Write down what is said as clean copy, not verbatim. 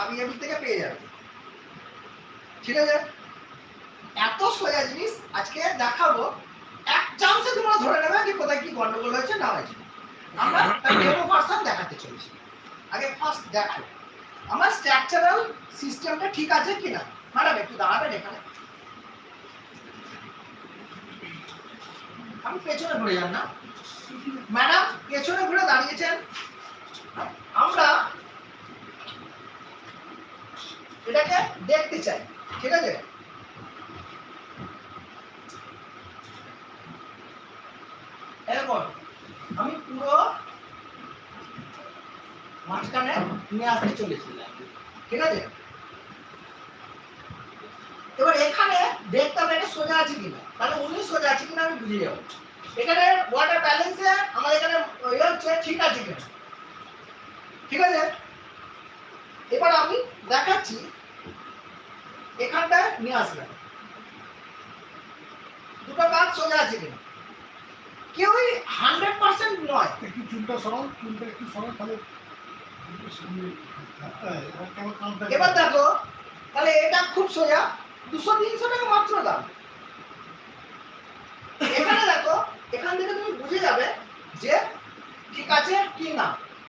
আবিএবি থেকে পেয়ে যাবে। ঠিক আছে, এত সোজা জিনিস আজকে দেখাবো, এক চান্সে তোমরা ধরে নেবে যে কোথায় কি গন্ডগোল হয়েছে না হয়েছে। আমরা ডেমো ভার্সন দেখাতে চলেছি। আগে ফার্স্ট দেখো আমার স্ট্রাকচারাল সিস্টেমটা ঠিক আছে কিনা। ম্যাডাম একটু দাঁড়াবেন এখানে, আমি পেছনে ঘুরে যান না ম্যাডাম, পেছনে ঘুরে দাঁড়িয়েছেন। আমরা এটাকে দেখতে চাই, ঠিক আছে। এরপর আমি পুরো মাঝখানে নিয়ে আসতে চলেছি, ঠিক আছে। এবার এখানে দেখতে হবে এটা সোজা আছে কিনা, তাহলে উনি সোজা আছে কিনা আমি বুঝে যাবো। এখানে ওয়াটার ব্যালেন্সে আমাদের এখানে হচ্ছে ঠিক আছে কিনা, ঠিক আছে। এবার আমি দেখাচ্ছি এখানটা নিয়ে আসলাম, দুটো কাজ সোজা আছে কিনা। কেউই 100% নয়। একটু চুলটা সরাও, চুলটা একটু সরাও, তাহলে এবার দেখো তাহলে এটা খুব সোজা, 200-300 টাকা মাত্র দাম। এখানে দেখো, এখান থেকে তুমি বুঝে যাবে যে ঠিক আছে কি না।